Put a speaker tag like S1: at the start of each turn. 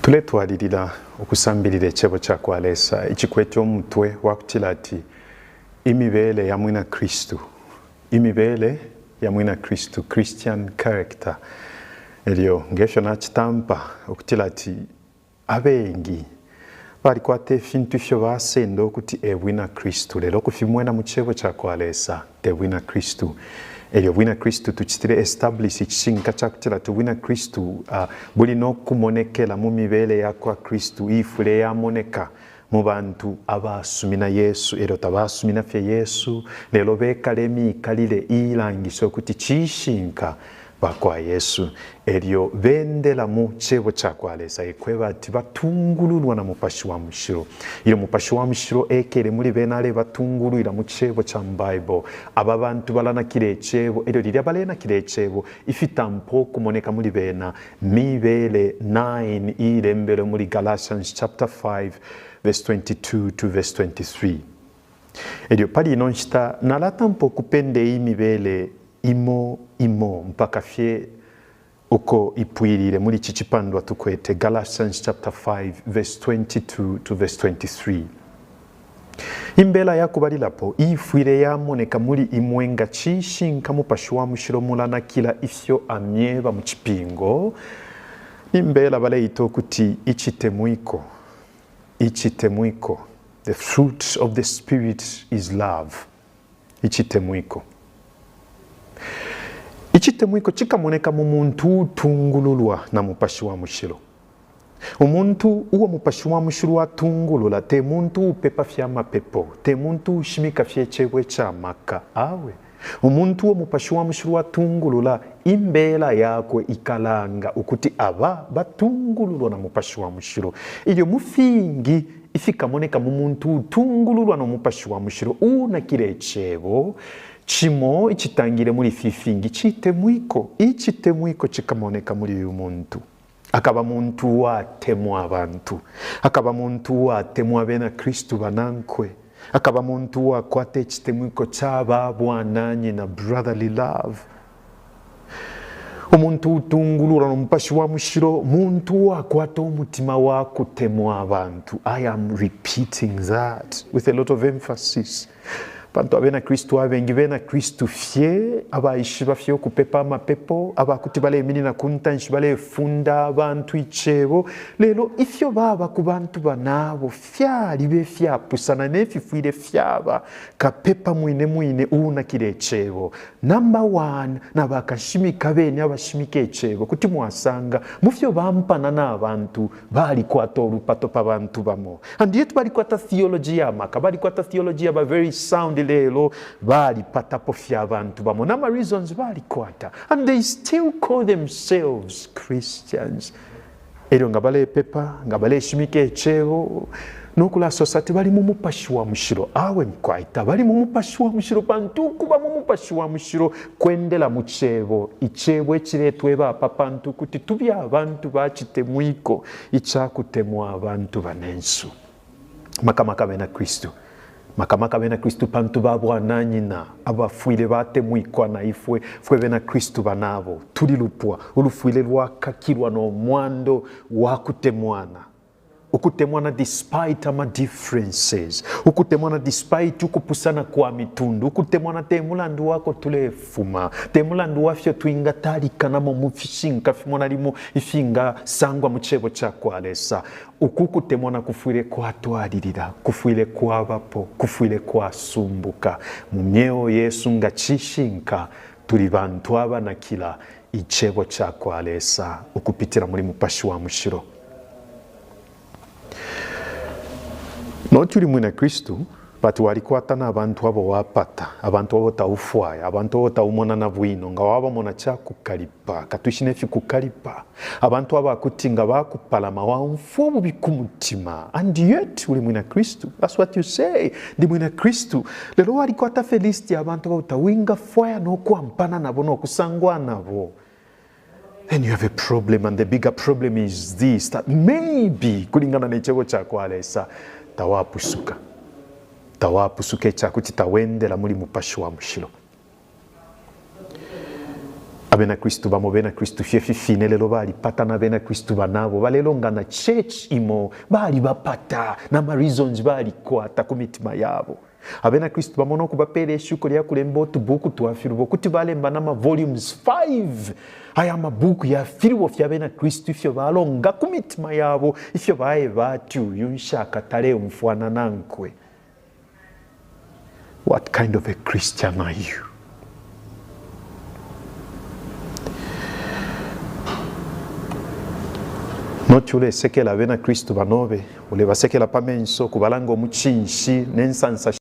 S1: Tuletwalirira okusambirira ekitabo kya kwaleesa ekikwetya omutwe wakutira ati Imibele ya Mwina Kristu. Imibele ya Mwina Kristu, Christian character. Eryo ngesho nakitampa okutira ati abengi balikwata efintu fyo basenda okuti ebwina Kristu. Lero okufimwena mu kitabo kya kwaleesa tebwina Kristu. Eryo bwina Kristu tukitire establish ekisinga kyakutira ati bwina Kristu bulina okumonekera mu mibeere ya kwa Kristu ifule yamoneka mu bantu abasumina Yesu ero tabasumina fye Yesu lero bekala emiikalire irangisa okuti kishinka bakwa Yesu eryo bendera mu kitabo kya kwaleesa ekweba ati batungululwa na mupashi wa mushiro iro mupashi wa mushiro ekere muri benale batungulira mu kitabo kya Bible aba bantu balana kire ekitabo eryo liri abalena kire ekitabo ifitampo kumoneka muri bena mibele 9 irembere muri Galatians chapter 5 verse 22 to verse 23 eryo pali nonchita nalatampo kupende imibele imo mpaka fye uko ipwirire muri chichipandwa tukwete Galatians chapter 5 verse 22 to verse 23. Imbela yakubalilapo ifwire yamoneka muri imwenga chishinka mupashi wa mushiro mulana kila ifyo amyeba mu kipingo imbela baleita okuti ichitemwiko the fruit of the spirit is love ichitemwiko ichitemwiko chikamoneka mu muntu utungululwa na mupashi wa mushiro. Umuntu uwo mupashi wa mushiro atungulula te muntu upepa fya mapepo te muntu ushimika fye chebwe cha maka awe. Umuntu uwo mupashi wa mushiro atungulula imbela yakwe ikalanga ukuti aba batungululwa na mupashi wa mushiro. Iyo mufingi ifikamoneka mu muntu utungululwa na mupashi wa mushiro una kire chebo chimo ichitangire muri fifingi ichitemwiko chikamoneka muri uyu muntu akaba muntu watemwa abantu akaba muntu watemwa bena Kristu banankwe akaba muntu wakwate ichitemwiko chaba bwananye na brotherly love umuntu utungulura nomupashi wa mushiro muntu wakwata umutima wakutemwa abantu. I am repeating that with a lot of emphasis. Bantu abena Kristu abengi bena Kristu fye abaishiba fye okupepa amapepo abakuti bale eminina kuntanshi bale funda abantu ichebo lelo ifyo baba ku bantu banabo fyali be fyapusana nefifwire fyaba kapepa mwine una kire echebo. Number 1 nabakashimika bene abashimika echebo kuti mwasanga mufyo bampana n'abantu bali kwata olupato pa bantu bamo and yet bali kwata theology yamaka bali kwata theology yaba very sound lelo bali patapo fya abantu bamo nama reasons bali kwata and they still call themselves Christians. Ero ngabale pepa ngabale shimike echebo nokula society bali mu mupashi wa mushiro awe mkwaita bali mu mupashi wa mushiro bantu kuba mu mupashi wa mushiro kwendela mu chebo ichebo ekiretwe bapa bantu kuti tubya abantu bachitemwiko ichakutemwa abantu banensu makamaka bena Kristu makamaka bena Kristu pantu babwananyina abafuile batemwikwa na ifwe fwe bena Kristu banabo tulilupwa ulufuile lwakakirwa no mwando wakutemwana ukutemwana despite ama differences ukutemwana despite ukupusana kwa mitundu ukutemwana temulandu wako tulefuma temulandu wafyo tuinga talikana mu mufishinga fimona limo ifinga sangwa mu kitabo kya kwaleesa ukukutemwana kufuire kwa twalirira kufuire kwa bapo kufuire kwa sumbuka mu myeo Yesu nga kishinka tuli bantu abana kila kitabo kya kwaleesa okupitira muri mupashi wa mushiro. Notuli Mwina Kristu but walikwata na abantu abo wapata abantu abo taufwaya abantu abo taumona na bwino nga waba mona kyakukalipa katushine fikukalipa abantu abo akutinga bakupalama wamfubu bikumutima and yet uli Mwina Kristu. That's what you say. Ndi Mwina Kristu lero walikwata felisti abantu abo tawinga fwaya no kwampana nabo no kusangwa nabo. Then you have a problem, and the bigger problem is this, that maybe kulingana n'ekitabo kya kwaleesa tawapusuka ekyakuti tawendera muri mupashi wa mushiro. abena Kristu bamo bena Kristu fyefifine lelo bali pata na bena Kristu banabo balelo nga na church imo bali bapata na ma reasons bali kwata ku mitima yabo. Abena Kristu bamo no kubapera eshuko lya kulemba otubuku twafirubo kuti balemba na ma volumes 5 aya mabuku ya firiwo fyabena Kristu ifyo balonga ku mitima yabo ifyo baye batyu yunshaka tale umfwana nankwe. What kind of a Christian are you? Nochule sekela bena Kristu banobe ule basekela pamenso kubalanga omuchinshi nensansa